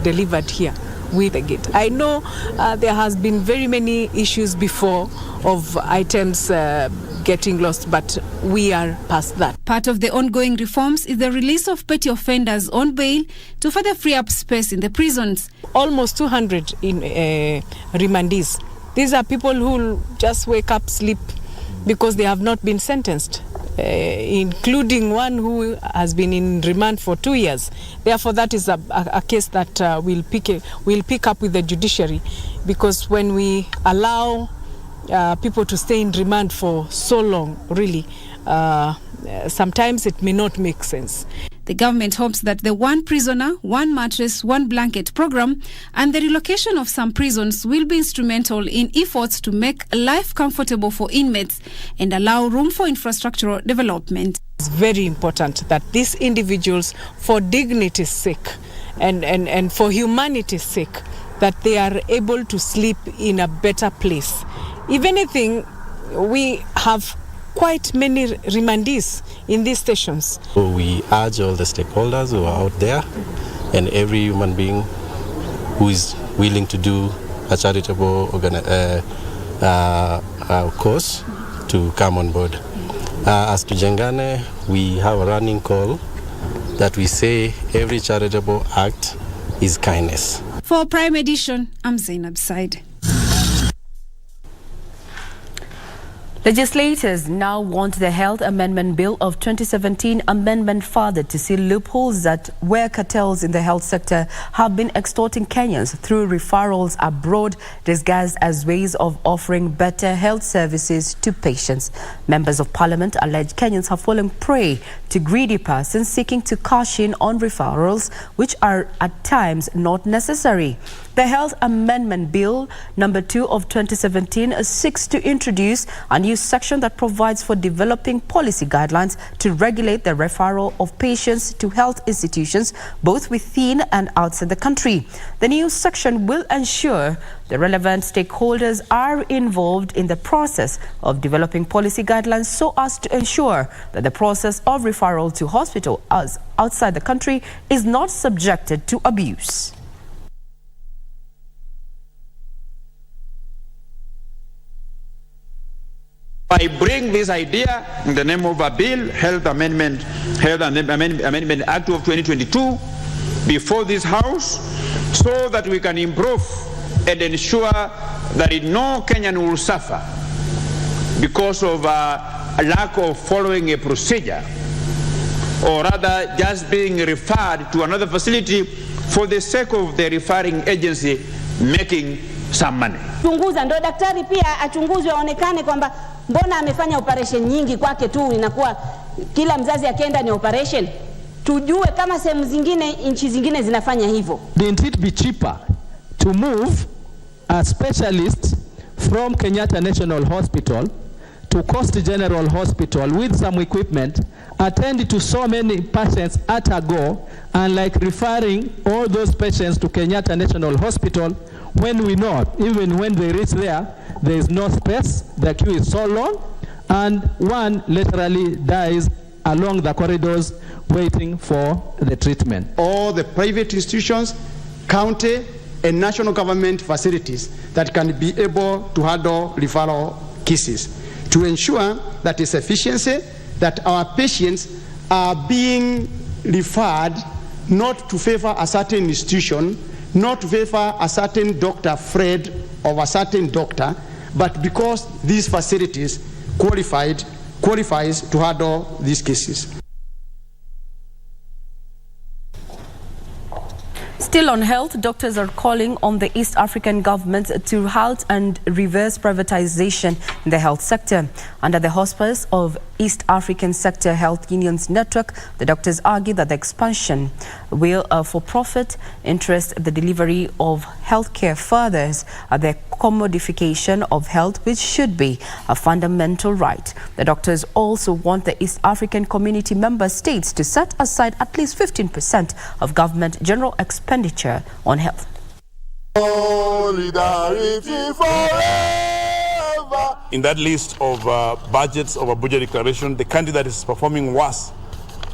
delivered here with the gate. I know there has been very many issues before of items getting lost, but we are past that. Part of the ongoing reforms is the release of petty offenders on bail to further free up space in the prisons. Almost 200 in remandees. These are people who just wake up, sleep, because they have not been sentenced, including one who has been in remand for 2 years. Therefore, that is a case that we'll pick up with the judiciary, because when we allow people to stay in remand for so long, really, sometimes it may not make sense. The government hopes that the one prisoner, one mattress, one blanket program and the relocation of some prisons will be instrumental in efforts to make life comfortable for inmates and allow room for infrastructural development. It's very important that these individuals, for dignity's sake and for humanity's sake, that they are able to sleep in a better place. If anything, we have quite many remandees in these stations. So we urge all the stakeholders who are out there and every human being who is willing to do a charitable cause to come on board. As to Jengane, we have a running call that we say every charitable act is kindness. For Prime Edition, I'm Zainab Said. Legislators now want the Health Amendment Bill of 2017 amendment further to see loopholes that where cartels in the health sector have been extorting Kenyans through referrals abroad, disguised as ways of offering better health services to patients. Members of Parliament allege Kenyans have fallen prey to greedy persons seeking to cash in on referrals, which are at times not necessary. The Health Amendment Bill number 2 of 2017 seeks to introduce a new section that provides for developing policy guidelines to regulate the referral of patients to health institutions both within and outside the country. The new section will ensure the relevant stakeholders are involved in the process of developing policy guidelines so as to ensure that the process of referral to hospital outside the country is not subjected to abuse. I bring this idea in the name of a bill, Health Amendment Act of 2022, before this House, so that we can improve and ensure that no Kenyan will suffer because of a lack of following a procedure, or rather just being referred to another facility for the sake of the referring agency making some money. Chunguza ndo daktari pia achunguzwe aonekane kwamba mbona amefanya operation nyingi kwake tu inakuwa kila mzazi akienda ni operation. Tujue kama sehemu zingine nchi zingine zinafanya hivyo. Didn't it be cheaper to move a specialist from Kenyatta National Hospital to Coast General Hospital with some equipment, attend to so many patients at a go, and like referring all those patients to Kenyatta National Hospital when we know even when they reach there is no space, the queue is so long, and one literally dies along the corridors waiting for the treatment. All the private institutions, county and national government facilities that can be able to handle referral cases to ensure that it's efficiency, that our patients are being referred not to favor a certain institution, not to favor a certain doctor, Fred, of a certain doctor, but because these facilities qualifies to handle these cases. Still on health, doctors are calling on the East African governments to halt and reverse privatization in the health sector. Under the auspices of East African Sector Health Unions Network, the doctors argue that the expansion will, for profit, interest the delivery of healthcare furthers the commodification of health, which should be a fundamental right. The doctors also want the East African Community member states to set aside at least 15% of government general expenditure on health. Solidarity forever. In that list of budgets of a budget declaration, the country that is performing worse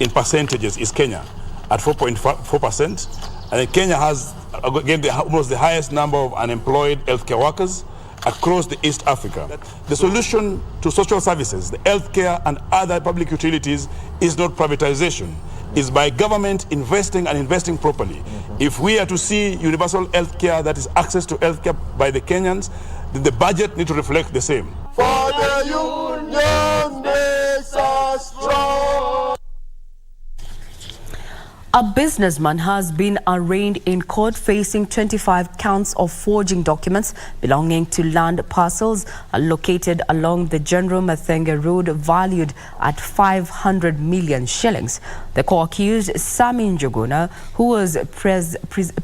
in percentages is Kenya at 4.4%, And Kenya has, again, almost the highest number of unemployed healthcare workers across the East Africa. The solution to social services, the healthcare and other public utilities is not privatization. It's by government investing and investing properly. If we are to see universal healthcare, that is access to healthcare by the Kenyans, then the budget needs to reflect the same. For the union makes us strong. A businessman has been arraigned in court facing 25 counts of forging documents belonging to land parcels located along the General Mathenge Road valued at 500 million shillings. The co-accused Sami Njuguna, who was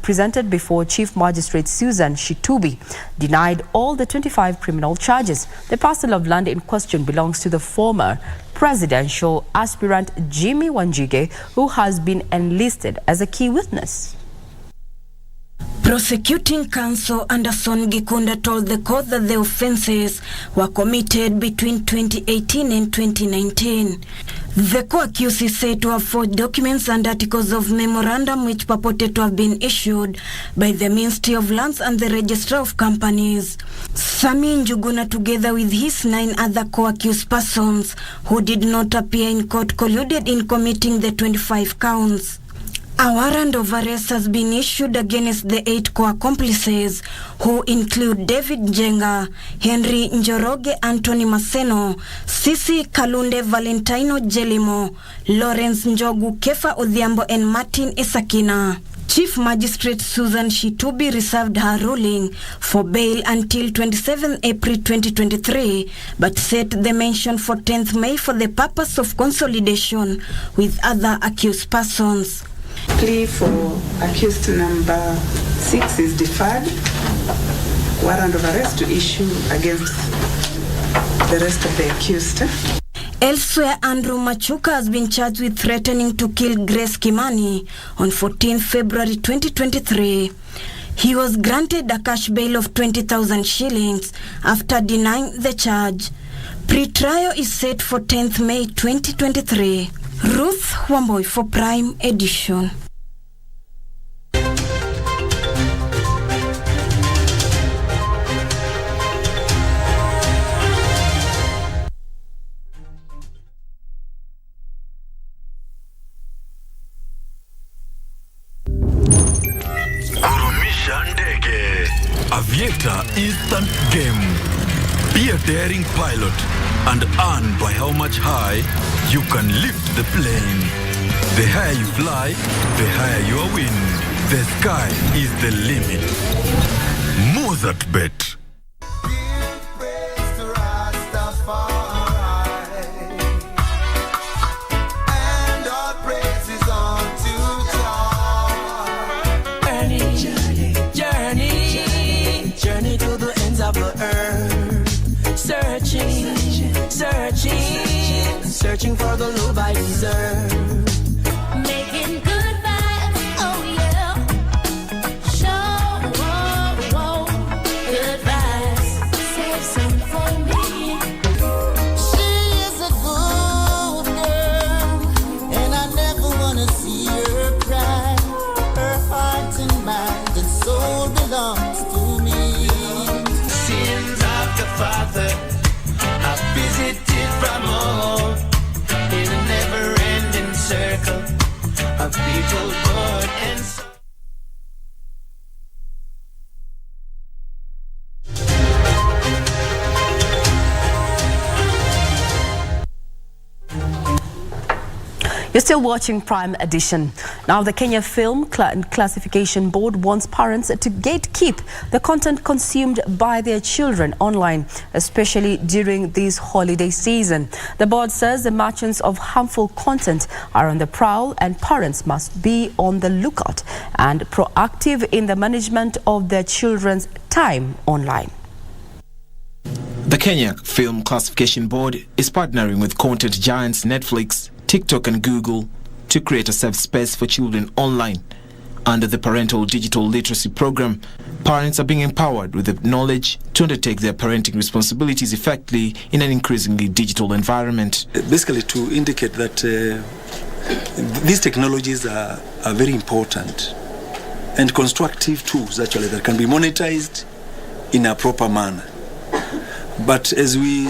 presented before Chief Magistrate Susan Shitubi, denied all the 25 criminal charges. The parcel of land in question belongs to the former presidential aspirant Jimmy Wanjige, who has been enlisted as a key witness. Prosecuting counsel Anderson Gikunda told the court that the offences were committed between 2018 and 2019. The co-accused is said to have forged documents and articles of memorandum which purported to have been issued by the Ministry of Lands and the Registrar of Companies. Sami Njuguna, together with his 9 other co-accused persons who did not appear in court, colluded in committing the 25 counts. A warrant of arrest has been issued against the 8 co-accomplices, who include David Njenga, Henry Njoroge, Anthony Maseno, Sisi Kalunde, Valentino Jelimo, Lawrence Njogu, Kefa Odhiambo, and Martin Esakina. Chief Magistrate Susan Shitubi reserved her ruling for bail until 27 April 2023, but set the mention for 10th May for the purpose of consolidation with other accused persons. Plea for accused number 6 is deferred. Warrant of arrest to issue against the rest of the accused. Elsewhere, Andrew Machuka has been charged with threatening to kill Grace Kimani on 14 February 2023. He was granted a cash bail of 20,000 shillings after denying the charge. Pre-trial is set for 10th May 2023. Ruth Wamboy for Prime Edition. Aviator instant game. Be a daring pilot and earn by how much high you can lift the plane. The higher you fly, the higher your win. The sky is the limit. Mozart Bet. Searching for the love I deserve. Making good vibes, oh yeah. Show, good vibes. Save some for me. She is a good girl, and I never wanna see her cry. Her heart and mind and soul belongs to me. Sins of the Father I visited from all. In a never-ending circle of people born and soul. You're still watching Prime Edition. Now, the Kenya Film Classification Board wants parents to gatekeep the content consumed by their children online, especially during this holiday season. The board says the merchants of harmful content are on the prowl, and parents must be on the lookout and proactive in the management of their children's time online. The Kenya Film Classification Board is partnering with content giants Netflix, TikTok and Google to create a safe space for children online. Under the Parental Digital Literacy Program, parents are being empowered with the knowledge to undertake their parenting responsibilities effectively in an increasingly digital environment. Basically to indicate that these technologies are very important and constructive tools actually that can be monetized in a proper manner. But as we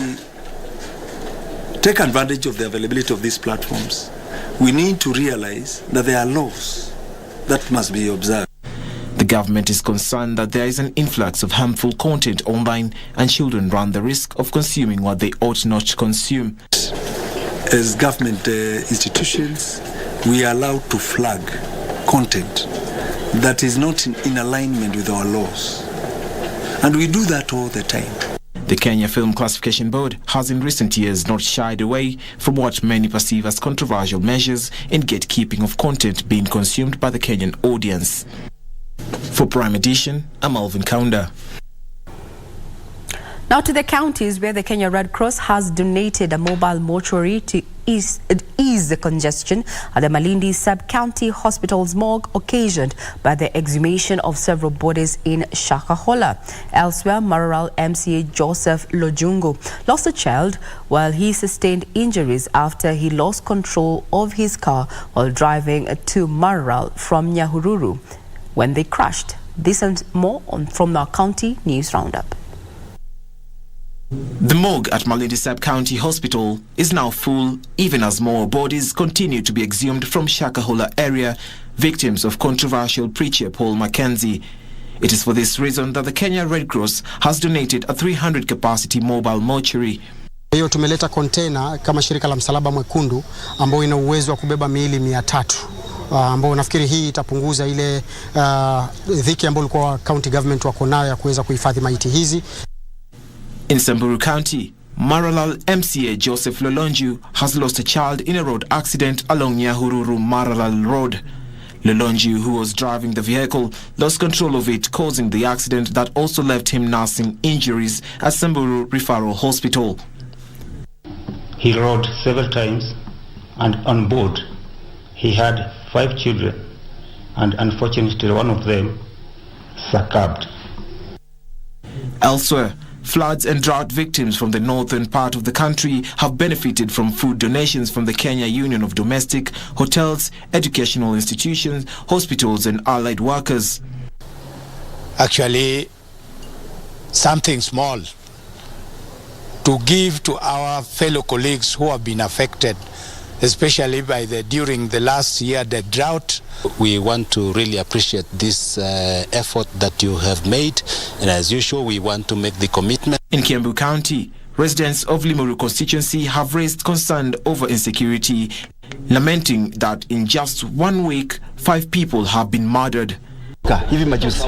take advantage of the availability of these platforms, we need to realize that there are laws that must be observed. The government is concerned that there is an influx of harmful content online and children run the risk of consuming what they ought not to consume. As government institutions, we are allowed to flag content that is not in alignment with our laws. And we do that all the time. The Kenya Film Classification Board has in recent years not shied away from what many perceive as controversial measures in gatekeeping of content being consumed by the Kenyan audience. For Prime Edition, I'm Alvin Kaunda. Now to the counties where the Kenya Red Cross has donated a mobile mortuary to ease the congestion at the Malindi Sub-County Hospital's morgue occasioned by the exhumation of several bodies in Shakahola. Elsewhere, Mararal MCA Joseph Lojungo lost a child while he sustained injuries after he lost control of his car while driving to Mararal from Nyahururu when they crashed. This and more from our county news roundup. The morgue at Malindi Sub-County Hospital is now full, even as more bodies continue to be exhumed from Shakahola area, victims of controversial preacher Paul Mackenzie. It is for this reason that the Kenya Red Cross has donated a 300-capacity mobile mortuary. Hiyo tumeleta container kama shirika la Msalaba Mwekundu ambao ina uwezo wa kubeba miili 300. Ambao nafikiri hii itapunguza ile dhiki ambayo ilikuwa county government wako nayo ya kuweza kuhifadhi maiti hizi. In Samburu County, Maralal MCA Joseph Lolonju has lost a child in a road accident along Nyahururu Maralal Road. Lolonju, who was driving the vehicle, lost control of it, causing the accident that also left him nursing injuries at Samburu Referral Hospital. He rode several times, and on board he had 5 children, and unfortunately one of them succumbed. Elsewhere, floods and drought victims from the northern part of the country have benefited from food donations from the Kenya Union of Domestic, Hotels, Educational Institutions, Hospitals and Allied Workers. Actually, something small to give to our fellow colleagues who have been affected, especially by during the last year, the drought. We want to really appreciate this effort that you have made, and as usual, we want to make the commitment. In Kiambu County, residents of Limuru constituency have raised concern over insecurity, lamenting that in just 1 week, 5 people have been murdered. Hivi majuzi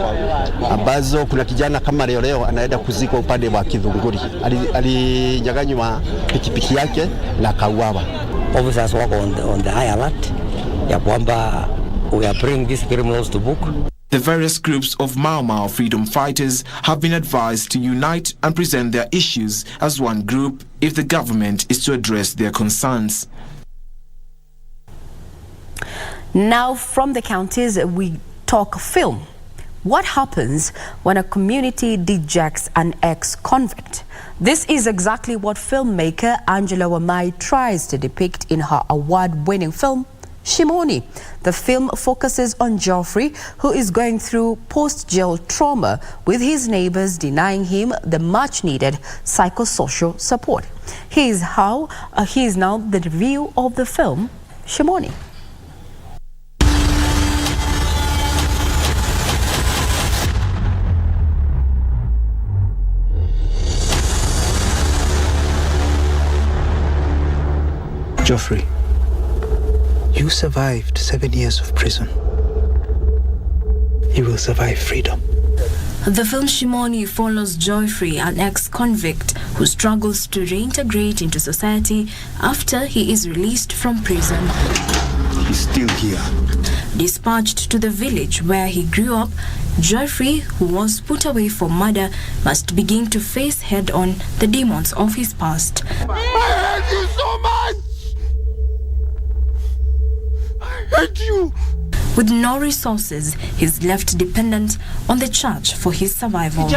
ambazo kuna kijana kama leo anaenda kuzikwa upande wa Kidhunguri, alinyang'anywa pikipiki yake na kauawa. Officers wako on the high alert ya kwamba we are bringing these criminals to book. The various groups of Mau Mau freedom fighters have been advised to unite and present their issues as one group if the government is to address their concerns. Now from the counties, we talk film. What happens when a community dejects an ex-convict? This is exactly what filmmaker Angela Wamai tries to depict in her award-winning film, Shimoni. The film focuses on Geoffrey, who is going through post-jail trauma, with his neighbors denying him the much-needed psychosocial support. He is now the review of the film, Shimoni. Geoffrey, you survived 7 years of prison. You will survive freedom. The film Shimoni follows Geoffrey, an ex-convict who struggles to reintegrate into society after he is released from prison. He's still here. Dispatched to the village where he grew up, Geoffrey, who was put away for murder, must begin to face head-on the demons of his past. I hate you so much! I hate you! With no resources, he's left dependent on the church for his survival.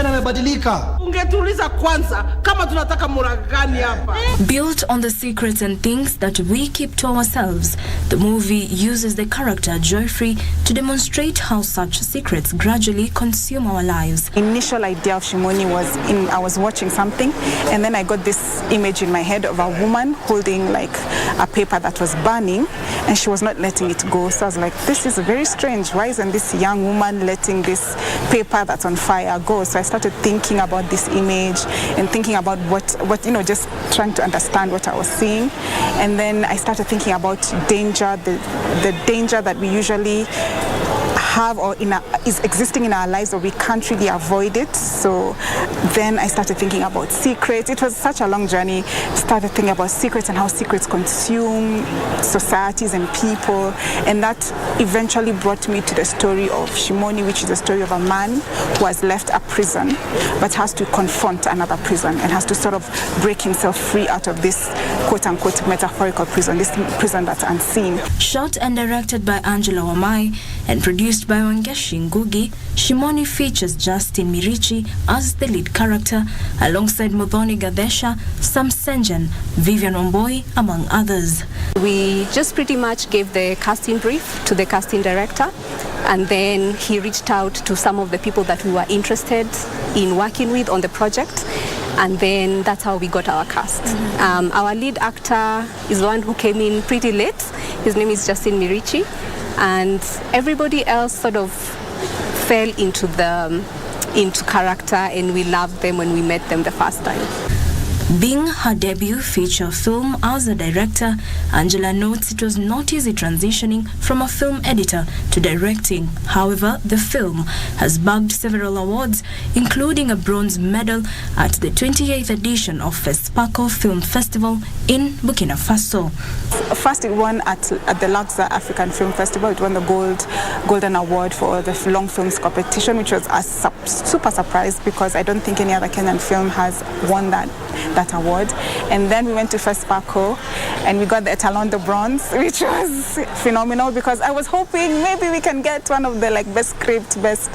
Built on the secrets and things that we keep to ourselves, the movie uses the character Geoffrey to demonstrate how such secrets gradually consume our lives. Initial idea of Shimoni was I was watching something, and then I got this image in my head of a woman holding like a paper that was burning, and she was not letting it go. So I was like, this is very strange. Why isn't this young woman letting this paper that's on fire go? So I started thinking about this image and thinking about what just trying to understand what I was seeing. And then I started thinking about danger, the danger that we usually have or is existing in our lives, but we can't really avoid it. So then I started thinking about secrets. It was such a long journey. Started thinking about secrets and how secrets consume societies and people, and that eventually brought me to the story of Shimoni, which is the story of a man who has left a prison but has to confront another prison and has to sort of break himself free out of this quote-unquote metaphorical prison, this prison that's unseen. Shot and directed by Angela Wamai and produced by Wangeshi Ngugi, Shimoni features Justin Mirichi as the lead character, alongside Muthoni Gadesha, Sam Senjan, Vivian Omboi, among others. We just pretty much gave the casting brief to the casting director, and then he reached out to some of the people that we were interested in working with on the project, and then that's how we got our cast. Our lead actor is the one who came in pretty late. His name is Justin Mirichi, and everybody else sort of fell into character, and we loved them when we met them the first time. Being her debut feature film as a director, Angela notes it was not easy transitioning from a film editor to directing. However, the film has bagged several awards, including a bronze medal at the 28th edition of FESPACO Film Festival in Burkina Faso. First, it won at the Luxor African Film Festival. It won the Golden Award for the long films competition, which was a super surprise because I don't think any other Kenyan film has won that award. And then we went to FESPACO and we got the Etalon de Bronze, which was phenomenal because I was hoping maybe we can get one of the best script, best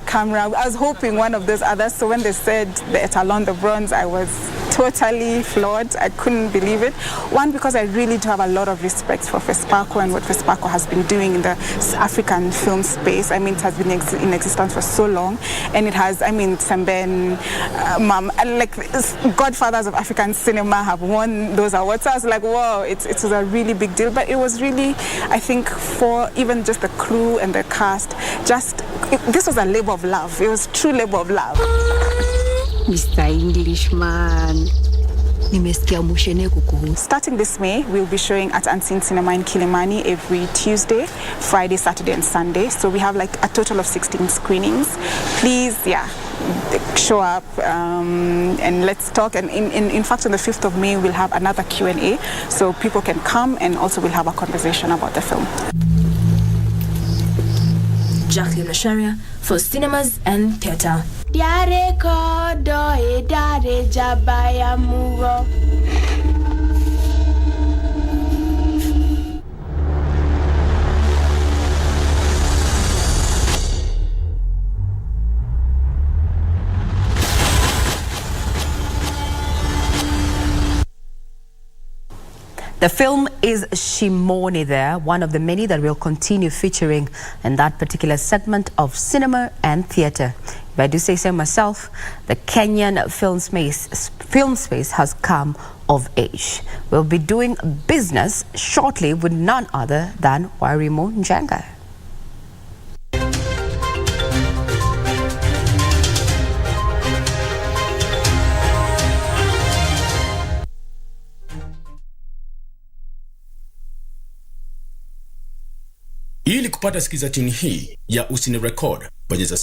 camera. I was hoping one of those others. So when they said the Etalon de Bronze, I was totally floored. I couldn't believe it. One, because I really do have a lot of respect for FESPACO and what FESPACO has been doing in the African film space. I mean, it has been in existence for so long, and it has, Semben, godfathers of African cinema have won those awards. So I was like, whoa, it was a really big deal. But it was really, I think, for even just the crew and the cast, this was a labor of love. It was true labor of love. Mr. Englishman, starting this May, we'll be showing at Unseen Cinema in Kilimani every Tuesday, Friday, Saturday, and Sunday. So we have a total of 16 screenings. Please, show up and let's talk. And in fact, on the 5th of May, we'll have another Q&A, so people can come and also we'll have a conversation about the film. Jacqueline Lasharia for Cinemas and Theatre. The film is Shimoni there, one of the many that will continue featuring in that particular segment of cinema and theatre. If I do say so myself, the Kenyan film space has come of age. We'll be doing business shortly with none other than Wairimu Njenga. Ili kupata sikiza tune hii ya Usini Record, bonyeza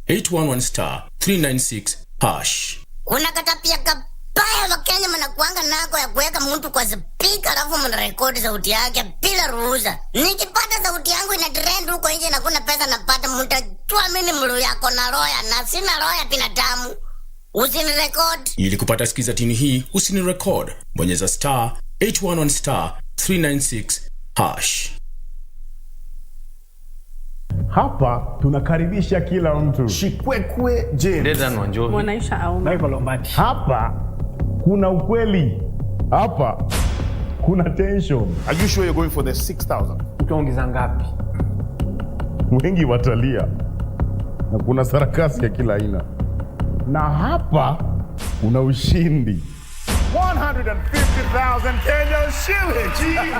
*811*396#. Unakata pia kabaya Wakenya mnakuanga nako ya kuweka mtu kwa speaker alafu mnarekodi sauti yake bila ruhusa. Nikipata sauti yangu ina trend huko nje na kuna pesa napata, mtajua mimi mlu yako na roya na sina roya binadamu. Usini Record. Ili kupata sikiza tune hii Usini Record, bonyeza *811*396#. Hapa tunakaribisha kila mtu. Shikwekwe James. Mwanaisha au Hapa kuna ukweli. Hapa kuna tension. Are you sure you're going for the 6,000? Utaongeza ngapi? Wengi watalia. Na kuna sarakasi ya kila aina. Na hapa kuna ushindi. 150,000 Kenyan shillings.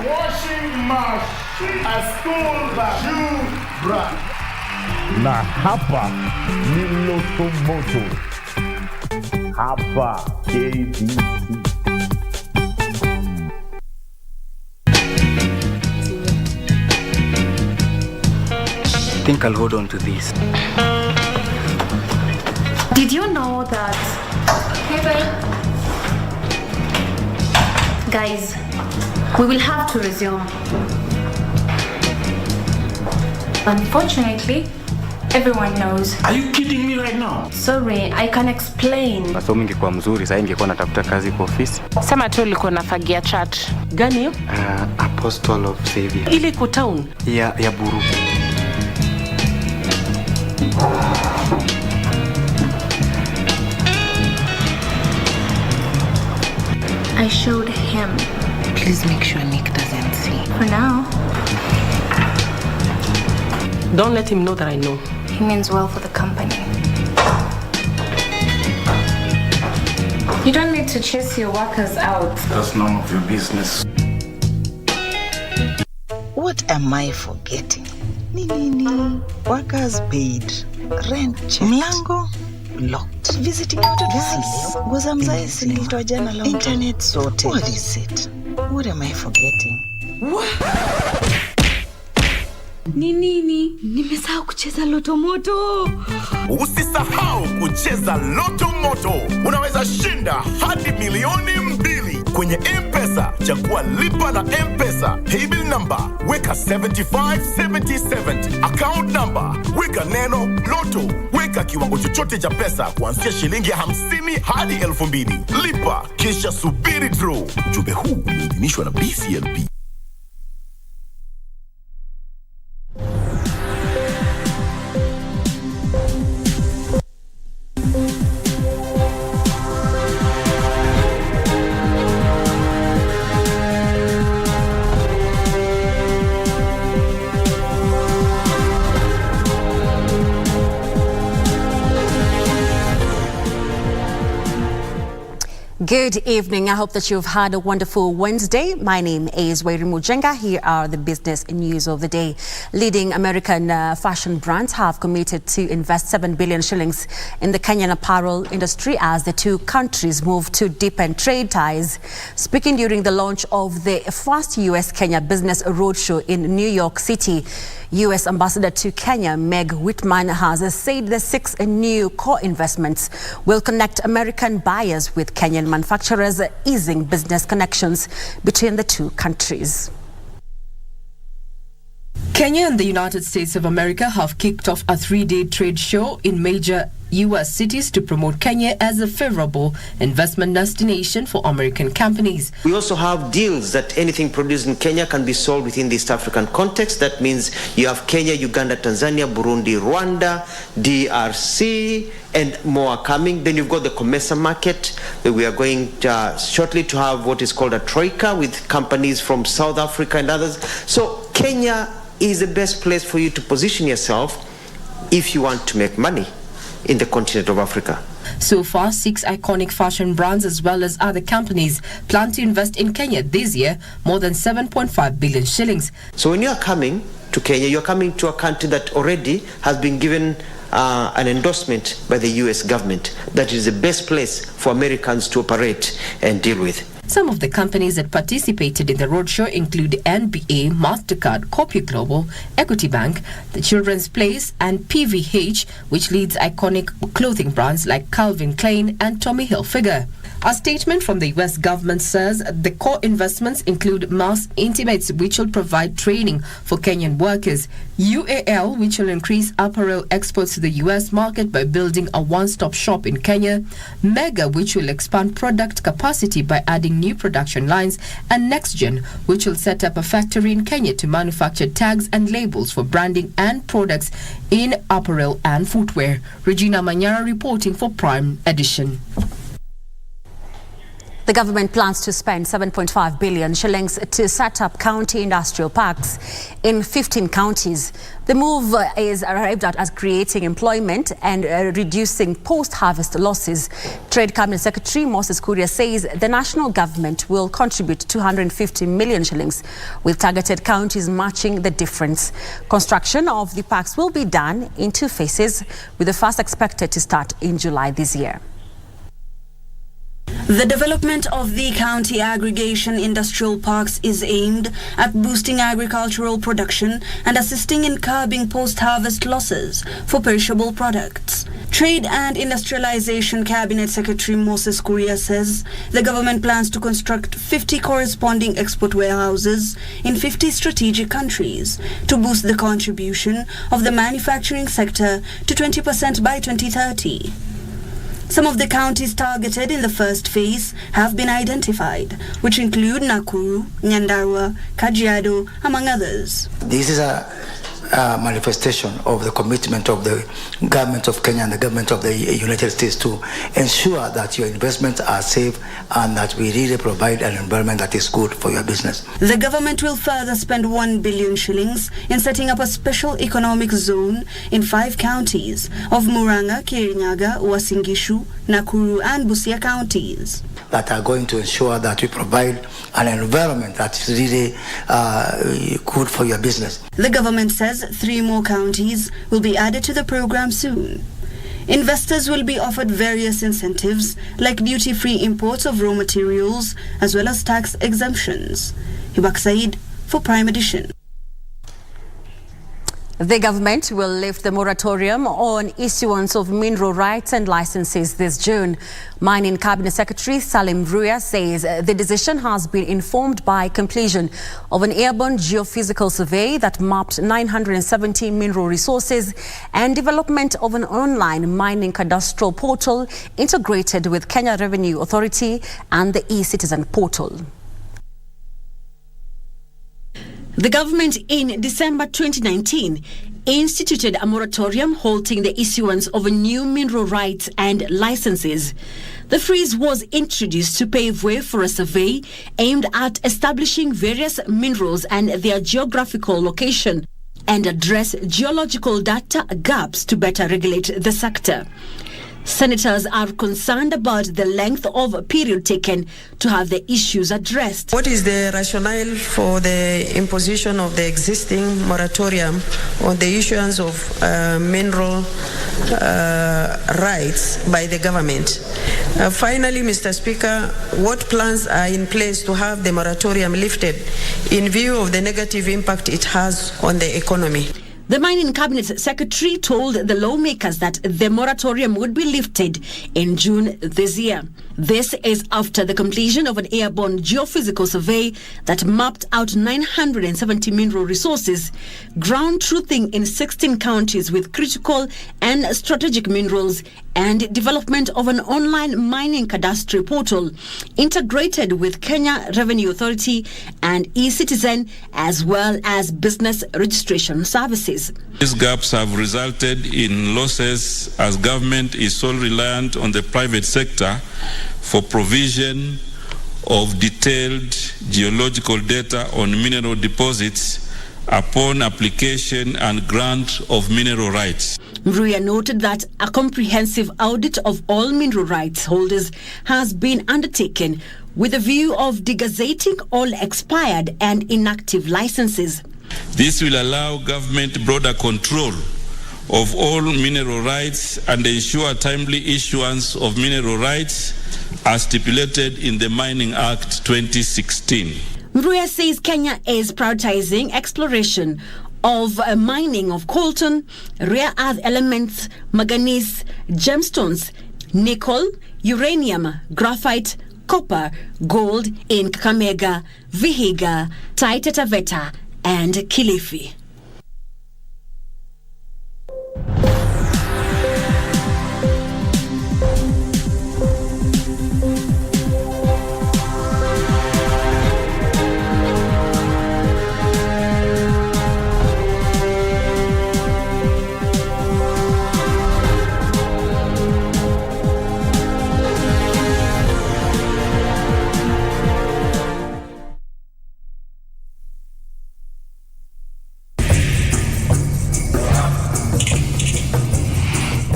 Washing machine. A school bag. Shoe brand. Na hapa ni Lotomoto. Hapa KBC. I think I'll hold on to this. Did you know that? Hey, babe. Guys, we will have to resume. Unfortunately, everyone knows. Are you kidding me right now? Sorry, I can explain. Masomo ingekuwa mzuri, sasa ingekuwa natafuta kazi kwa ofisi. Sema tu ulikuwa unafagia church. Gani hiyo? Apostle of Savior. Ile iko town? Ya Buru. I showed him. Please make sure Nick doesn't see. For now. Don't let him know that I know. He means well for the company. You don't need to chase your workers out. That's none of your business. What am I forgetting? Nini. Workers paid. Rent checked. Mlango locked. Visiting notices. Goza mzae silitoa jana long. Internet sorted. What is it? What am I forgetting? What? Nini? Nimesahau kucheza Lotomoto. Usisahau kucheza Lotomoto. Unaweza shinda hadi milioni 2 kwenye M-Pesa. Chagua lipa na M-Pesa. Paybill number, weka 757070. Account number, weka neno Loto. Weka kiwango chochote cha pesa kuanzia shilingi 50 hadi 2,000. Lipa kisha subiri draw. Ujumbe huu umeidhinishwa na BCLP. Good evening. I hope that you've had a wonderful Wednesday. My name is Wairi Mujenga. Here are the business news of the day. Leading American fashion brands have committed to invest 7 billion shillings in the Kenyan apparel industry as the two countries move to deepen trade ties. Speaking during the launch of the first US-Kenya business roadshow in New York City, U.S. Ambassador to Kenya, Meg Whitman, has said the 6 new core investments will connect American buyers with Kenyan manufacturers, easing business connections between the two countries. Kenya and the United States of America have kicked off a 3-day trade show in major U.S. cities to promote Kenya as a favorable investment destination for American companies. We also have deals that anything produced in Kenya can be sold within the East African context. That means you have Kenya, Uganda, Tanzania, Burundi, Rwanda, DRC, and more are coming. Then you've got the COMESA market. We are going shortly to have what is called a troika with companies from South Africa and others. So Kenya is the best place for you to position yourself if you want to make money in the continent of Africa. So far, 6 iconic fashion brands as well as other companies plan to invest in Kenya this year, more than 7.5 billion shillings. So when you are coming to Kenya, you're coming to a country that already has been given an endorsement by the US government that is the best place for Americans to operate and deal with. Some of the companies that participated in the roadshow include NBA, MasterCard, Copy Global, Equity Bank, The Children's Place, and PVH, which leads iconic clothing brands like Calvin Klein and Tommy Hilfiger. A statement from the U.S. government says the core investments include mass intimates, which will provide training for Kenyan workers, UAL, which will increase apparel exports to the U.S. market by building a one-stop shop in Kenya, Mega, which will expand product capacity by adding new production lines, and NextGen, which will set up a factory in Kenya to manufacture tags and labels for branding and products in apparel and footwear. Regina Manyara reporting for Prime Edition. The government plans to spend 7.5 billion shillings to set up county industrial parks in 15 counties. The move is arrived at as creating employment and reducing post-harvest losses. Trade Cabinet Secretary Moses Kuria says the national government will contribute 250 million shillings, with targeted counties matching the difference. Construction of the parks will be done in 2 phases, with the first expected to start in July this year. The development of the county aggregation industrial parks is aimed at boosting agricultural production and assisting in curbing post-harvest losses for perishable products. Trade and Industrialization Cabinet Secretary Moses Kuria says the government plans to construct 50 corresponding export warehouses in 50 strategic countries to boost the contribution of the manufacturing sector to 20% by 2030. Some of the counties targeted in the first phase have been identified, which include Nakuru, Nyandarua, Kajiado, among others. This is a manifestation of the commitment of the government of Kenya and the government of the United States to ensure that your investments are safe and that we really provide an environment that is good for your business. The government will further spend 1 billion shillings in setting up a special economic zone in 5 counties of Murang'a, Kirinyaga, Uasin Gishu, Nakuru and Busia counties. That are going to ensure that we provide an environment that is really good for your business. The government says 3 more counties will be added to the program soon. Investors will be offered various incentives like duty-free imports of raw materials as well as tax exemptions. Hibak Said for Prime Edition. The government will lift the moratorium on issuance of mineral rights and licenses this June. Mining Cabinet Secretary Salim Mvurya says the decision has been informed by completion of an airborne geophysical survey that mapped 970 mineral resources and development of an online mining cadastral portal integrated with Kenya Revenue Authority and the e-Citizen portal. The government in December 2019 instituted a moratorium halting the issuance of new mineral rights and licenses. The freeze was introduced to pave way for a survey aimed at establishing various minerals and their geographical location and address geological data gaps to better regulate the sector. Senators are concerned about the length of period taken to have the issues addressed. What is the rationale for the imposition of the existing moratorium on the issuance of mineral rights by the government? Finally, Mr. Speaker, what plans are in place to have the moratorium lifted in view of the negative impact it has on the economy? The Mining Cabinet Secretary told the lawmakers that the moratorium would be lifted in June this year. This is after the completion of an airborne geophysical survey that mapped out 970 mineral resources, ground truthing in 16 counties with critical and strategic minerals, and development of an online mining cadastral portal integrated with Kenya Revenue Authority and e-Citizen, as well as business registration services. These gaps have resulted in losses as government is so reliant on the private sector for provision of detailed geological data on mineral deposits upon application and grant of mineral rights. Mvurya noted that a comprehensive audit of all mineral rights holders has been undertaken with a view of degazetting all expired and inactive licenses. This will allow government broader control of all mineral rights and ensure timely issuance of mineral rights as stipulated in the Mining Act 2016. Mvurya says Kenya is prioritizing exploration of mining of coltan, rare earth elements, manganese, gemstones, nickel, uranium, graphite, copper, gold in Kakamega, Vihiga, Taita Taveta, and Kilifi.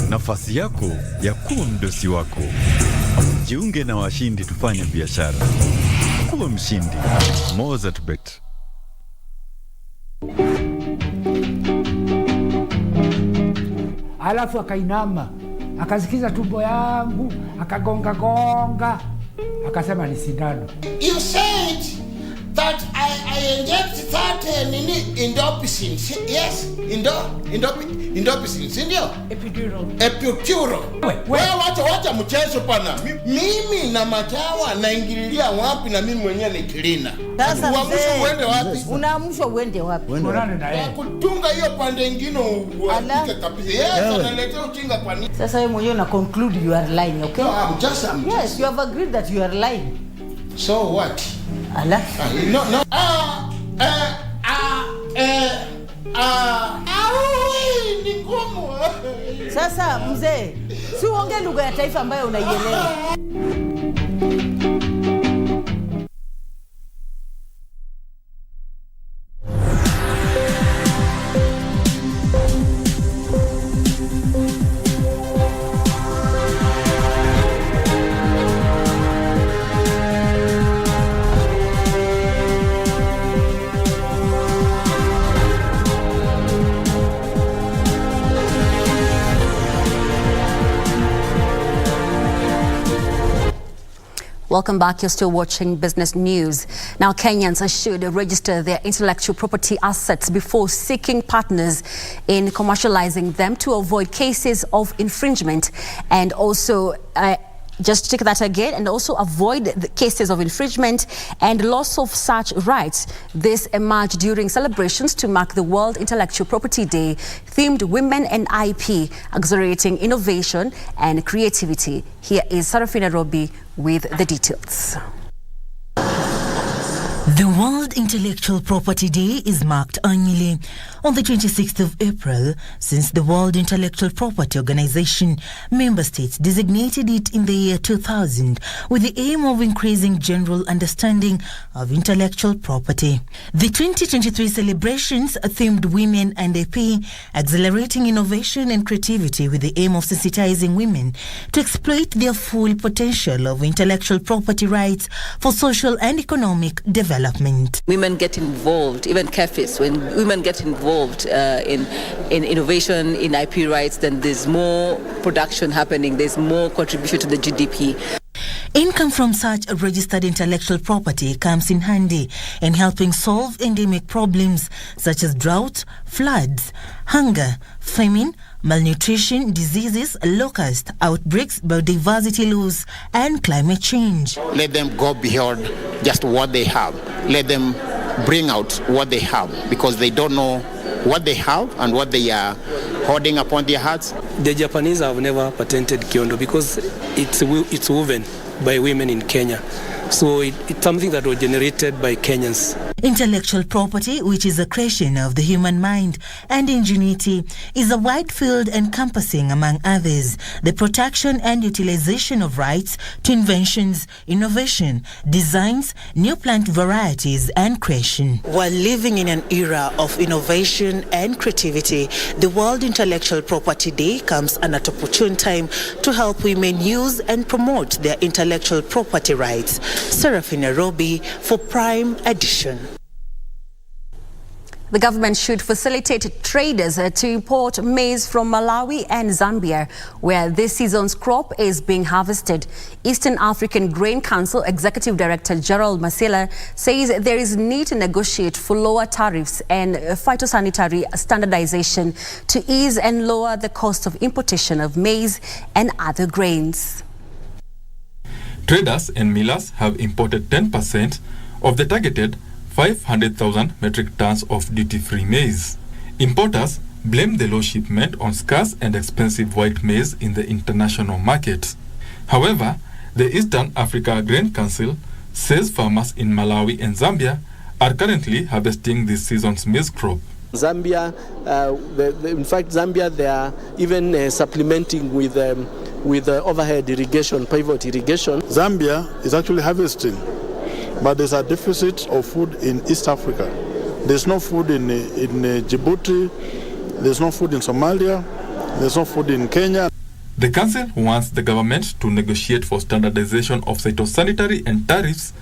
Nafasi yako ya kuwa mdosi wako. Jiunge na washindi tufanye biashara. Kuwa mshindi. Mozartbet. Alafu akainama, akasikiza tumbo yangu, akagonga gonga, akasema ni sindano. You said that I inject that indopicins. Yes, indopicins, ndio? Epidural. Wewe wacha mchezo pana. Mimi na matawa naingililia wapi na mimi mwenyewe ni cleaner. Sasa uamsho uende wapi? Unaamsho uende wapi? Unaona na yeye. Kutunga hiyo pande nyingine uandike kabisa. Yes, analetea ujinga kwa nini? Sasa wewe mwenyewe una conclude you are lying, okay? No, I'm just yes, you have agreed that you are lying. So what? Allah. No. Ni ngumu. Sasa mzee, si uongee lugha ya taifa ambayo unaielewa. Welcome back. You're still watching Business News. Now, Kenyans should register their intellectual property assets before seeking partners in commercializing them to avoid cases of infringement and also just check that again, and also avoid the cases of infringement and loss of such rights. This emerged during celebrations to mark the World Intellectual Property Day, themed Women and IP, accelerating innovation and creativity. Here is Sarafina Robi with the details. The World Intellectual Property Day is marked annually on the 26th of April since the World Intellectual Property Organization member states designated it in the year 2000 with the aim of increasing general understanding of intellectual property. The 2023 celebrations themed Women and IP, accelerating innovation and creativity with the aim of sensitizing women to exploit their full potential of intellectual property rights for social and economic development. Women get involved, even cafes, when women get involved in innovation, in IP rights, then there's more production happening, there's more contribution to the GDP. Income from such registered intellectual property comes in handy in helping solve endemic problems such as drought, floods, hunger, famine, malnutrition, diseases, locust outbreaks, biodiversity loss, and climate change. Let them go beyond just what they have. Let them bring out what they have, because they don't know what they have and what they are holding upon their hearts. The Japanese have never patented kiondo because it's woven by women in Kenya. So it's something that was generated by Kenyans. Intellectual property, which is a creation of the human mind and ingenuity, is a wide field encompassing, among others, the protection and utilization of rights to inventions, innovation, designs, new plant varieties, and creation. While living in an era of innovation and creativity, the World Intellectual Property Day comes at an opportune time to help women use and promote their intellectual property rights. Serafina Robi for Prime Edition. The government should facilitate traders to import maize from Malawi and Zambia, where this season's crop is being harvested. Eastern African Grain Council Executive Director Gerald Masila says there is need to negotiate for lower tariffs and phytosanitary standardization to ease and lower the cost of importation of maize and other grains. Traders and millers have imported 10% of the targeted 500,000 metric tons of duty-free maize. Importers blame the low shipment on scarce and expensive white maize in the international market. However, the Eastern Africa Grain Council says farmers in Malawi and Zambia are currently harvesting this season's maize crop. Zambia, in fact, Zambia, they are even supplementing with overhead irrigation, pivot irrigation. Zambia is actually harvesting, but there's a deficit of food in East Africa. There's no food in Djibouti, there's no food in Somalia, there's no food in Kenya. The council wants the government to negotiate for standardization of phytosanitary and tariffs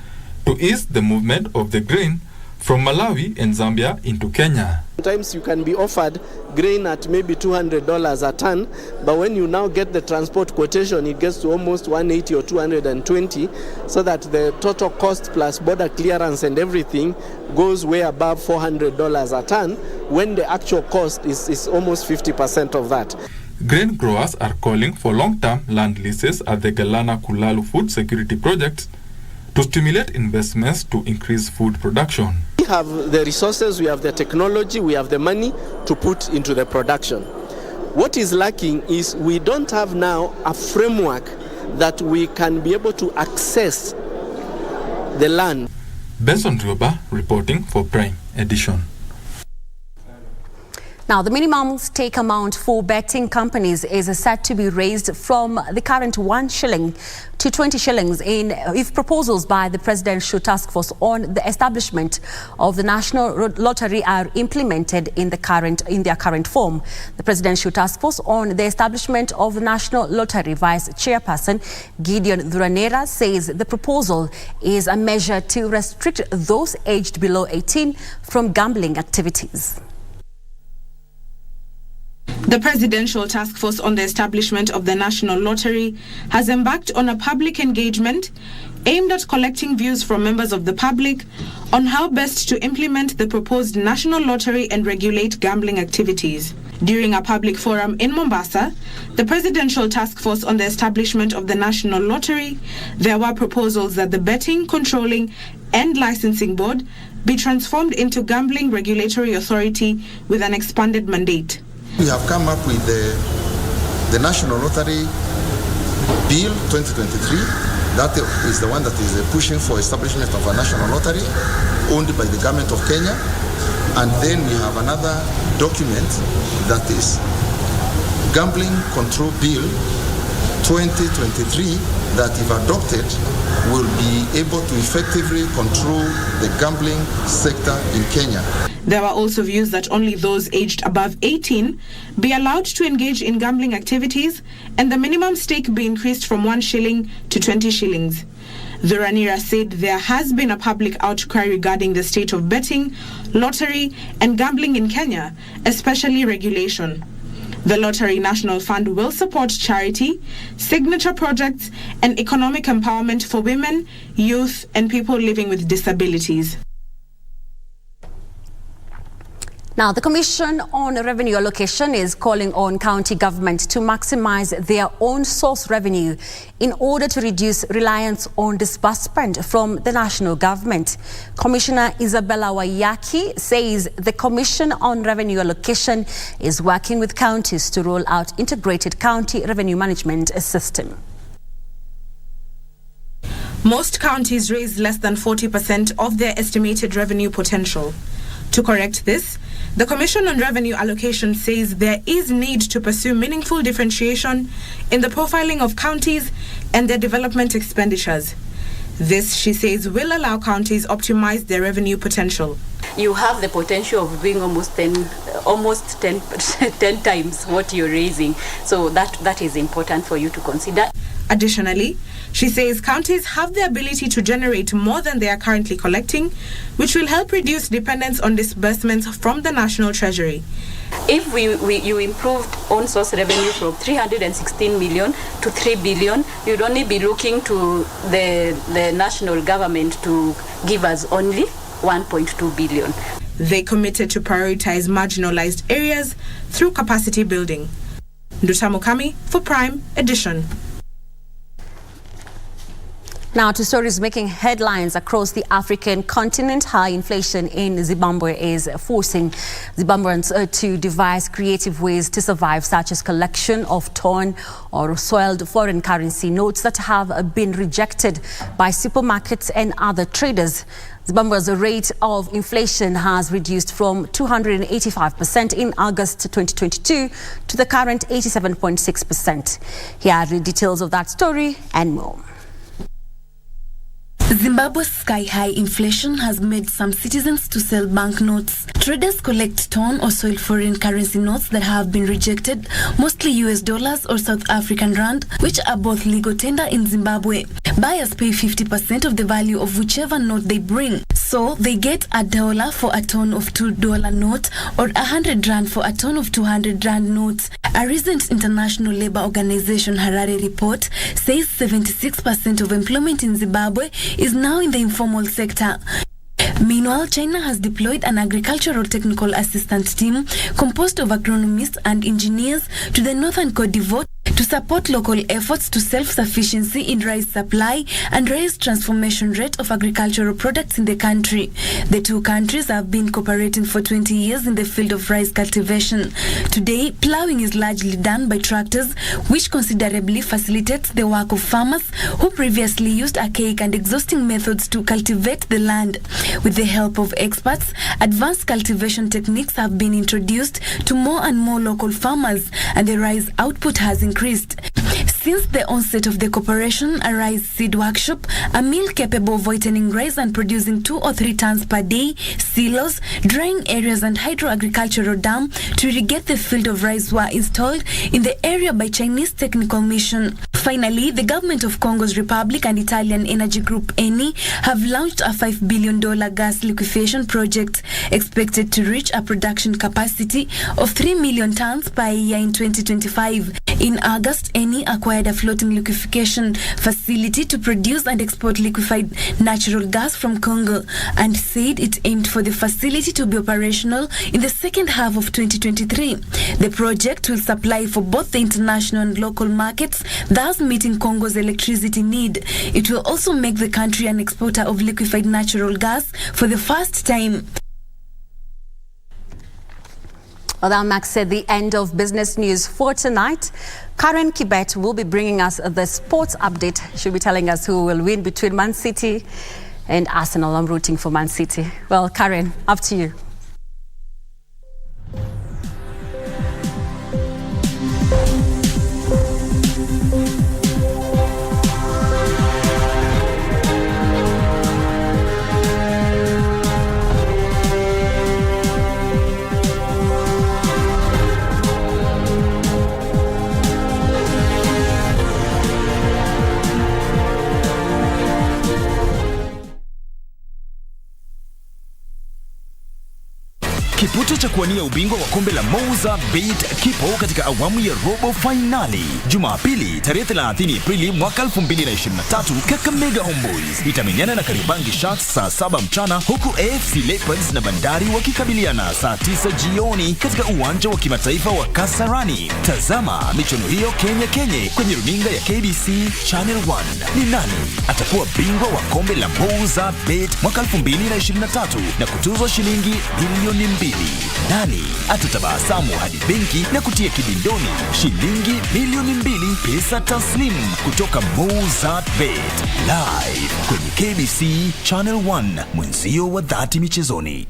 to ease the movement of the grain from Malawi and Zambia into Kenya. Sometimes you can be offered grain at maybe $200 a ton, but when you now get the transport quotation, it gets to almost 180 or 220, so that the total cost plus border clearance and everything goes way above $400 a ton, when the actual cost is almost 50% of that. Grain growers are calling for long-term land leases at the Galana Kulalu Food Security Project to stimulate investments to increase food production. We have the resources, we have the technology, we have the money to put into the production. What is lacking is we don't have now a framework that we can be able to access the land. Benson Rioba reporting for Prime Edition. Now, the minimum stake amount for betting companies is set to be raised from the current 1 shilling to 20 shillings if proposals by the Presidential Task Force on the establishment of the National Lottery are implemented in their current form. The Presidential Task Force on the establishment of the National Lottery Vice Chairperson Gideon Duranera says the proposal is a measure to restrict those aged below 18 from gambling activities. The Presidential Task Force on the establishment of the National Lottery has embarked on a public engagement aimed at collecting views from members of the public on how best to implement the proposed National Lottery and regulate gambling activities. During a public forum in Mombasa, the Presidential Task Force on the establishment of the National Lottery, there were proposals that the Betting, Controlling and Licensing Board be transformed into Gambling Regulatory Authority with an expanded mandate. We have come up with the National Lottery Bill 2023. That is the one that is pushing for establishment of a national lottery owned by the government of Kenya. And then we have another document that is Gambling Control Bill 2023 that, if adopted, will be able to effectively control the gambling sector in Kenya. There were also views that only those aged above 18 be allowed to engage in gambling activities and the minimum stake be increased from 1 shilling to 20 shillings. Duranera said there has been a public outcry regarding the state of betting, lottery and gambling in Kenya, especially regulation. The Lottery National Fund will support charity, signature projects and economic empowerment for women, youth and people living with disabilities. Now, the Commission on Revenue Allocation is calling on county government to maximize their own source revenue in order to reduce reliance on disbursement from the national government. Commissioner Isabella Wayaki says the Commission on Revenue Allocation is working with counties to roll out integrated county revenue management system. Most counties raise less than 40% of their estimated revenue potential. To correct this, the Commission on Revenue Allocation says there is need to pursue meaningful differentiation in the profiling of counties and their development expenditures. This, she says, will allow counties optimize their revenue potential. You have the potential of doing almost 10 times what you're raising. So that is important for you to consider. Additionally, she says counties have the ability to generate more than they are currently collecting, which will help reduce dependence on disbursements from the National Treasury. If you improved on-source revenue from 316 million to 3 billion, you'd only be looking to the national government to give us only 1.2 billion. They committed to prioritize marginalized areas through capacity building. Nduta Mukami for Prime Edition. Now to stories making headlines across the African continent. High inflation in Zimbabwe is forcing Zimbabweans to devise creative ways to survive, such as collection of torn or soiled foreign currency notes that have been rejected by supermarkets and other traders. Zimbabwe's rate of inflation has reduced from 285% in August 2022 to the current 87.6%. Here are the details of that story and more. Zimbabwe's sky-high inflation has made some citizens to sell banknotes. Traders collect torn or soiled foreign currency notes that have been rejected, mostly US dollars or South African rand, which are both legal tender in Zimbabwe. Buyers pay 50% of the value of whichever note they bring. So they get $1 for a ton of $2 note or 100 rand for a ton of 200 rand notes. A recent International Labour Organization Harare report says 76% of employment in Zimbabwe is now in the informal sector. Meanwhile, China has deployed an agricultural technical assistance team composed of agronomists and engineers to the northern Cote d'Ivoire to support local efforts to self-sufficiency in rice supply and raise transformation rate of agricultural products in the country. The two countries have been cooperating for 20 years in the field of rice cultivation. Today, ploughing is largely done by tractors, which considerably facilitates the work of farmers who previously used archaic and exhausting methods to cultivate the land. With the help of experts, advanced cultivation techniques have been introduced to more and more local farmers, and the rice output has increased. Since the onset of the cooperation, a rice seed workshop, a mill capable of whitening rice and producing 2 or 3 tons per day, silos, drying areas and hydro-agricultural dam to irrigate the field of rice were installed in the area by Chinese technical mission. Finally, the government of Congo's Republic and Italian energy group Eni have launched a $5 billion gas liquefaction project expected to reach a production capacity of 3 million tons per year in 2025. In August, Eni acquired a floating liquefaction facility to produce and export liquefied natural gas from Congo and said it aimed for the facility to be operational in the second half of 2023. The project will supply for both the international and local markets, thus meeting Congo's electricity need. It will also make the country an exporter of liquefied natural gas for the first time. Well, that marks the end of business news for tonight. Karen Kibet will be bringing us the sports update. She'll be telling us who will win between Man City and Arsenal. I'm rooting for Man City. Well, Karen, up to you. Kiputo cha kuwania ubingwa wa kombe la Mouza Bet kipo katika awamu ya robo finali. Jumapili tarehe 30 Aprili mwaka 2023, Kakamega Homeboys itamenyana na Karibangi Sharks saa 7 mchana, huku AFC Leopards na Bandari wakikabiliana saa 9 jioni katika uwanja wa kimataifa wa Kasarani. Tazama michuano hiyo Kenya kwenye runinga ya KBC Channel 1. Ni nani atakuwa bingwa wa kombe la Mouza Bet mwaka 2023 na kutuzwa shilingi milioni 2? Nani atatabasamu hadi benki na kutia kibindoni shilingi milioni 2 pesa taslimu kutoka Mouza Bet, live kwenye KBC Channel 1, mwenzio wa dhati michezoni.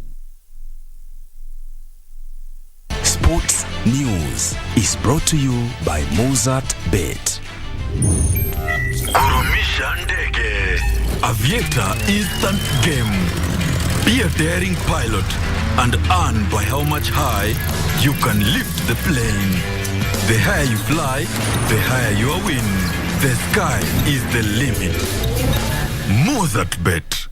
Sports News is brought to you by Mouza Bet. Kurumisha ndege. Aviator instant game. Be a daring pilot and earn by how much high you can lift the plane. The higher you fly, the higher your win. The sky is the limit. Mozart Bet.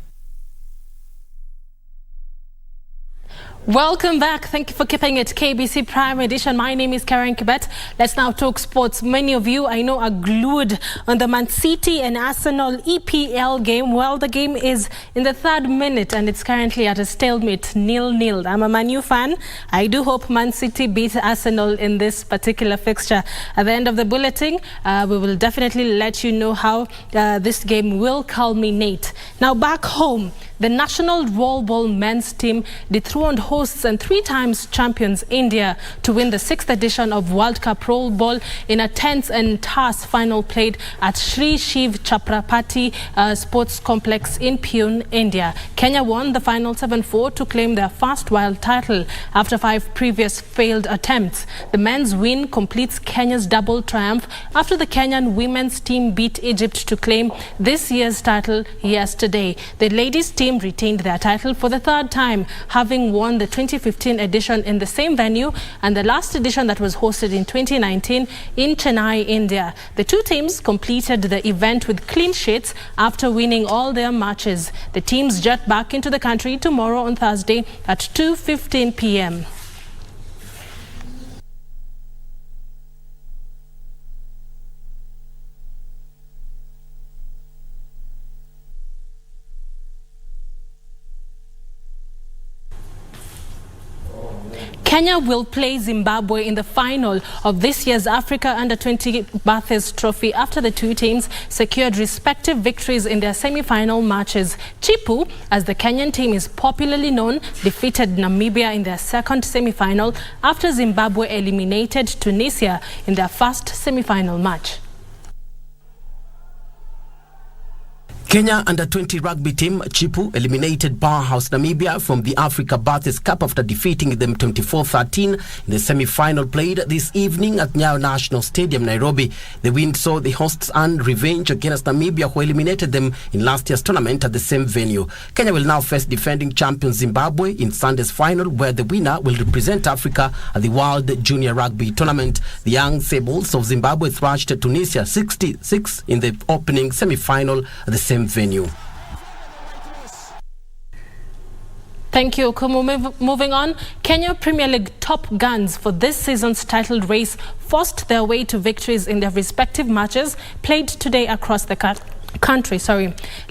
Welcome back. Thank you for keeping it KBC Prime Edition. My name is Karen Kibet. Let's now talk sports. Many of you, I know, are glued on the Man City and Arsenal EPL game. Well, the game is in the 3rd minute and it's currently at a stalemate, 0-0. I'm a Man U fan. I do hope Man City beat Arsenal in this particular fixture. At the end of the bulletin, we will definitely let you know how this game will culminate. Now, back home, the national rollball men's team dethroned hosts and 3 times champions India to win the 6th edition of World Cup rollball in a tense and terse final played at Sri Shiv Chhatrapati Sports Complex in Pune, India. Kenya won the final 7-4 to claim their first world title after 5 previous failed attempts. The men's win completes Kenya's double triumph after the Kenyan women's team beat Egypt to claim this year's title yesterday. The ladies' team retained their title for the 3rd time, having won the 2015 edition in the same venue and the last edition that was hosted in 2019 in Chennai, India. The 2 teams completed the event with clean sheets after winning all their matches. The teams jet back into the country tomorrow on Thursday at 2:15 p.m. Kenya will play Zimbabwe in the final of this year's Africa Under-20 Bathurst Trophy after the 2 teams secured respective victories in their semi-final matches. Chipu, as the Kenyan team is popularly known, defeated Namibia in their 2nd semi-final after Zimbabwe eliminated Tunisia in their 1st semi-final match. Kenya Under-20 rugby team Chipu eliminated powerhouse Namibia from the Africa Bathurst Cup after defeating them 24-13 in the semi-final played this evening at Nyayo National Stadium, Nairobi. The win saw the hosts earn revenge against Namibia, who eliminated them in last year's tournament at the same venue. Kenya will now face defending champion Zimbabwe in Sunday's final, where the winner will represent Africa at the World Junior Rugby Tournament. The young Sables of Zimbabwe thrashed Tunisia 66 in the opening semi-final at the same venue. Thank you, Kumu. Moving on, Kenya Premier League top guns for this season's title race forced their way to victories in their respective matches played today across the country.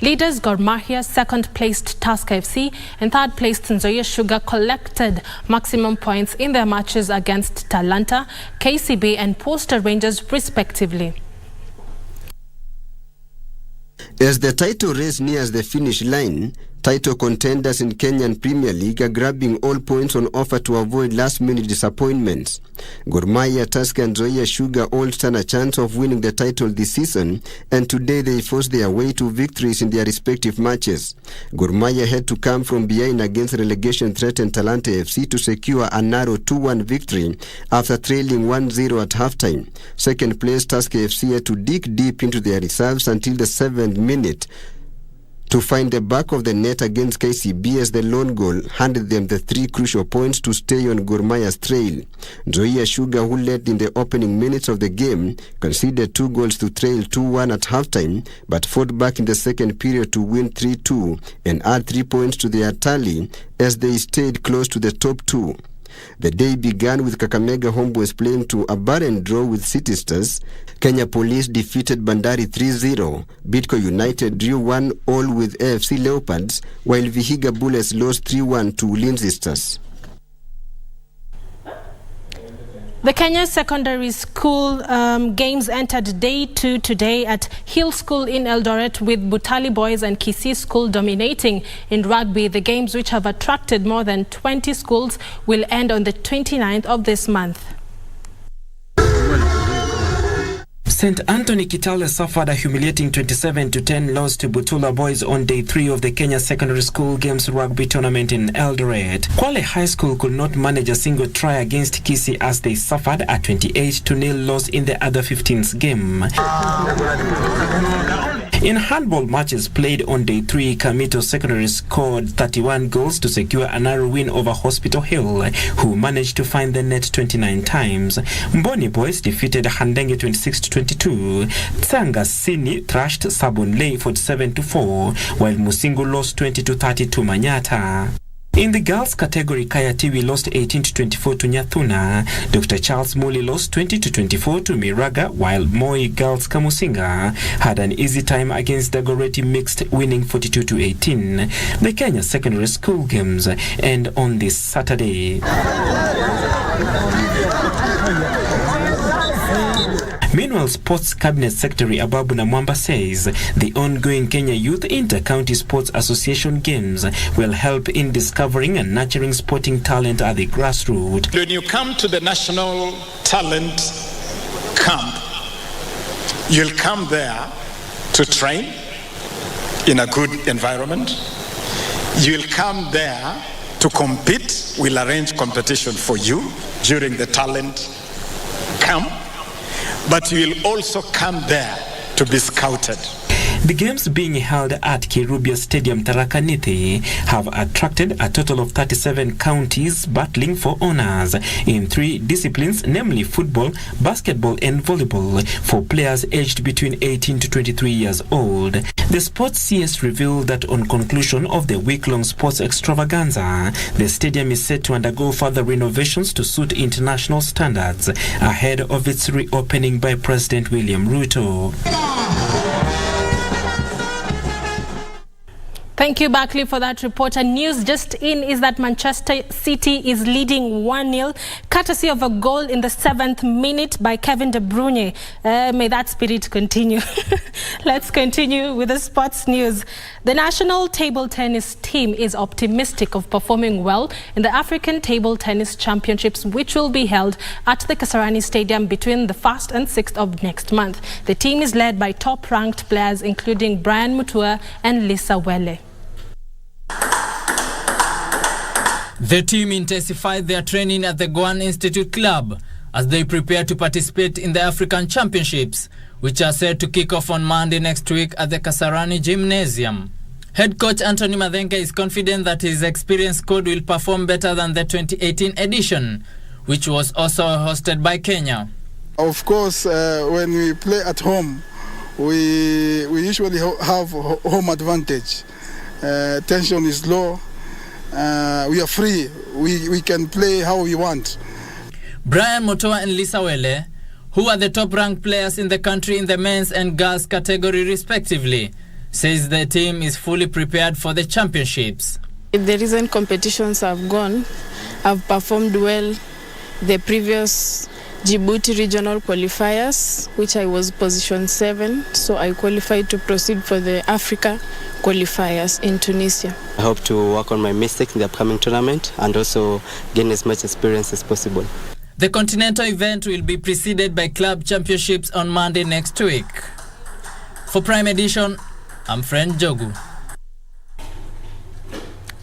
Leaders Gor Mahia, 2nd placed Tusker FC and 3rd placed Nzoia Sugar collected maximum points in their matches against Talanta, KCB and Posta Rangers respectively. As the title race nears the finish line, title contenders in Kenyan Premier League are grabbing all points on offer to avoid last-minute disappointments. Gor Mahia, Tusker and Nzoia Sugar all stand a chance of winning the title this season, and today they forced their way to victories in their respective matches. Gor Mahia had to come from behind against relegation-threatened Talanta FC to secure a narrow 2-1 victory after trailing 1-0 at halftime. 2nd place Tusker FC had to dig deep into their reserves until the 7th minute to find the back of the net against KCB as the lone goal handed them the 3 crucial points to stay on Gor Mahia's trail. Nzoia Sugar, who led in the opening minutes of the game, conceded 2 goals to trail 2-1 at halftime, but fought back in the 2nd period to win 3-2 and add 3 points to their tally as they stayed close to the top 2. The day began with Kakamega Homeboys playing to a barren draw with City Stars. Kenya Police defeated Bandari 3-0. Bidco United drew 1-1 with AFC Leopards, while Vihiga Bullets lost 3-1 to Ulinzi Stars. The Kenya Secondary School games entered day 2 today at Hill School in Eldoret, with Butali Boys and Kisii School dominating in rugby. The games, which have attracted more than 20 schools, will end on the 29th of this month. St. Anthony Kitale suffered a humiliating 27-10 loss to Butula Boys on day 3 of the Kenya Secondary School Games rugby tournament in Eldoret. Kwale High School could not manage a single try against Kisii as they suffered a 28-0 loss in the other 15th game. In handball matches played on day 3, Kamito Secondary scored 31 goals to secure a narrow win over Hospital Hill, who managed to find the net 29 times. Mboni Boys defeated Handenge 26-22. Tsanga Sini thrashed Sabonlei 47-4, while Musingu lost 20-30 to Manyata. In the girls category, Kayatiwi lost 18-24 to Nyathuna. Dr. Charles Muli lost 20-24 to Miraga, while Moi Girls Kamusinga had an easy time against Dagoretti Mixed, winning 42-18. The Kenya Secondary School Games end on this Saturday. Meanwhile, Sports Cabinet Secretary Ababu Namwamba says the ongoing Kenya Youth Inter-County Sports Association Games will help in discovering and nurturing sporting talent at the grassroots. When you come to the National Talent Camp, you'll come there to train in a good environment. You'll come there to compete. We'll arrange competition for you during the talent camp. But you will also come there to be scouted. The games being held at Kirubia Stadium Tharaka Nithi have attracted a total of 37 counties battling for honors in 3 disciplines, namely football, basketball and volleyball, for players aged between 18 to 23 years old. The sports CS revealed that on conclusion of the week-long sports extravaganza, the stadium is set to undergo further renovations to suit international standards ahead of its reopening by President William Ruto. Thank you, Barkley, for that report. And news just in is that Manchester City is leading 1-0, courtesy of a goal in the 7th minute by Kevin De Bruyne. May that spirit continue. Let's continue with the sports news. The national table tennis team is optimistic of performing well in the African Table Tennis Championships, which will be held at the Kasarani Stadium between the 1st and 6th of next month. The team is led by top-ranked players including Brian Mutua and Lisa Wele. The team intensified their training at the Goan Institute Club as they prepare to participate in the African Championships, which are set to kick off on Monday next week at the Kasarani Gymnasium. Head coach Anthony Madenga is confident that his experienced squad will perform better than the 2018 edition, which was also hosted by Kenya. Of course, when we play at home, we usually have home advantage. Tension is low. We are free. We can play how we want. Brian Motoa and Lisa Wele, who are the top-ranked players in the country in the men's and girls category respectively, says the team is fully prepared for the championships. In the recent competitions I've gone, I've performed well. The previous Djibouti regional qualifiers, which I was position 7, so I qualified to proceed for the Africa qualifiers in Tunisia. I hope to work on my mistakes in the upcoming tournament and also gain as much experience as possible. The continental event will be preceded by club championships on Monday next week. For Prime Edition, I'm Friend Jogu.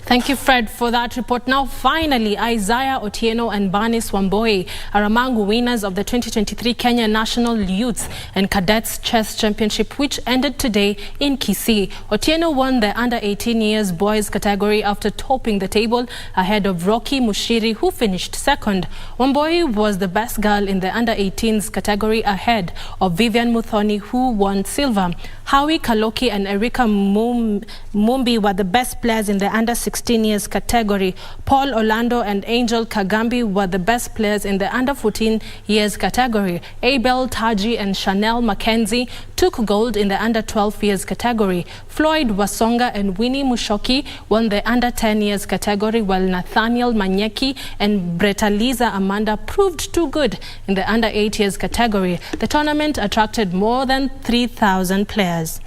Thank you, Fred, for that report. Now, finally, Isaiah Otieno and Barnes Wamboi are among winners of the 2023 Kenya National Youths and Cadets Chess Championship, which ended today in Kisii. Otieno won the under 18 years boys category after topping the table ahead of Rocky Mushiri, who finished second. Wamboi was the best girl in the under 18s category ahead of Vivian Muthoni, who won silver. Howie Kaloki and Erika Mumbi were the best players in the under 16 years category. Paul Orlando and Angel Kagambi were the best players in the under 14 years category. Abel Taji and Chanel Mackenzie took gold in the under 12 years category. Floyd Wasonga and Winnie Mushoki won the under 10 years category, while Nathaniel Manyeki and Bretaliza Amanda proved too good in the under 8 years category. The tournament attracted more than 3,000 players.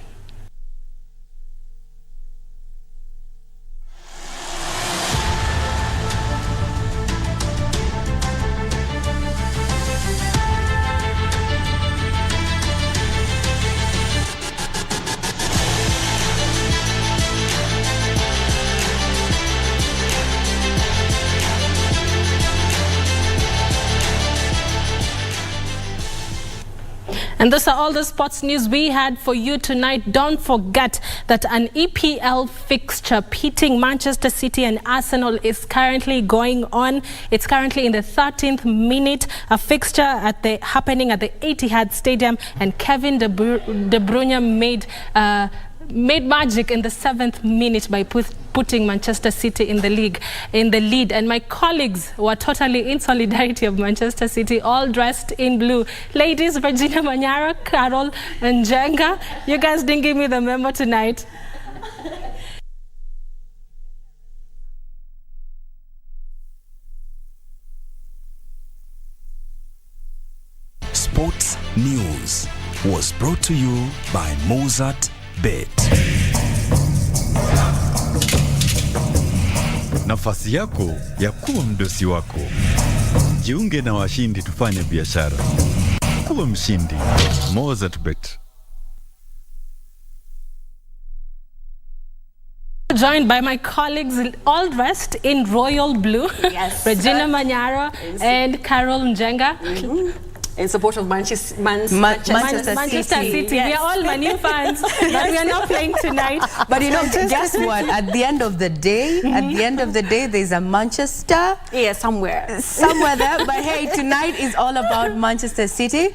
And those are all the sports news we had for you tonight. Don't forget that an EPL fixture pitting Manchester City and Arsenal is currently going on. It's currently in the 13th minute. A fixture happening at the Etihad Stadium, and Kevin De Bruyne made magic in the 7th minute by putting Manchester City in the league in the lead. And my colleagues were totally in solidarity of Manchester City, all dressed in blue. Ladies, Regina, Manyara, Carol and Jenga, you guys didn't give me the memo tonight. Sports News was brought to you by Mozart Bet. Nafasi yako ya kuwa mdosi wako. Jiunge na washindi tufanye biashara. Kuwa mshindi. Mozart Bet. Joined by my colleagues all dressed in royal blue. Yes. Regina Manyara and Carol Njenga. In support of Manchester City. Yes. We are all Manu fans, but we are not playing tonight. But you know, guess what? At the end of the day, there's a Manchester. Yeah, somewhere there. But hey, tonight is all about Manchester City.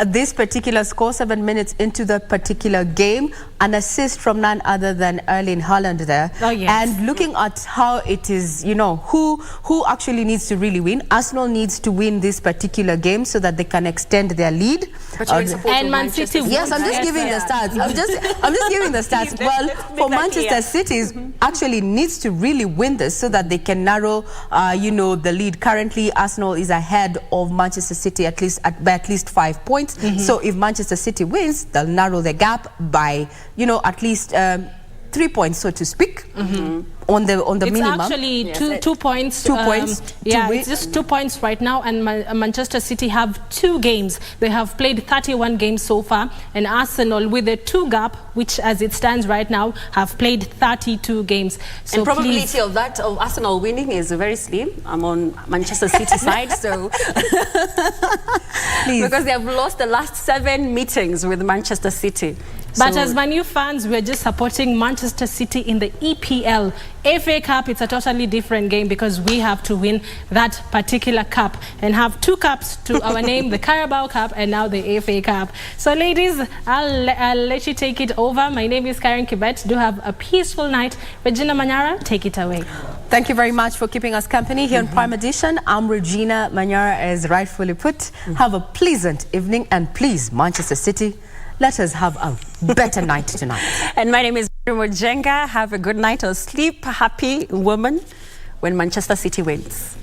This particular score, 7 minutes into the particular game, an assist from none other than Erling Haaland there. Oh, yes. And looking at how it is, you know, who actually needs to really win. Arsenal needs to win this particular game so that they can extend their lead. But you're in support and of Man City. Yes, I'm just giving the stats. I'm just giving the stats. Well, for Manchester City, actually needs to really win this so that they can narrow, the lead. Currently, Arsenal is ahead of Manchester City by at least 5 points. So if Manchester City wins, they'll narrow the gap by, at least 3 points, so to speak. On the minimum. It's actually two points. 2 points. It's just 2 points right now, and Manchester City have 2 games. They have played 31 games so far, and Arsenal, with a 2 gap, which as it stands right now, have played 32 games. So and probability of Arsenal winning is very slim. I'm on Manchester City side, so because they have lost the last 7 meetings with Manchester City. But as Manu fans, we're just supporting Manchester City in the EPL. FA Cup, it's a totally different game because we have to win that particular cup and have 2 cups to our name, the Carabao Cup and now the FA Cup. So ladies, I'll let you take it over. My name is Karen Kibet. Do have a peaceful night. Regina Manyara, take it away. Thank you very much for keeping us company here on Prime Edition. I'm Regina Manyara, as rightfully put. Have a pleasant evening, and please, Manchester City, let us have a better night tonight. And my name is Jenga. Have a good night or sleep happy woman when Manchester City wins.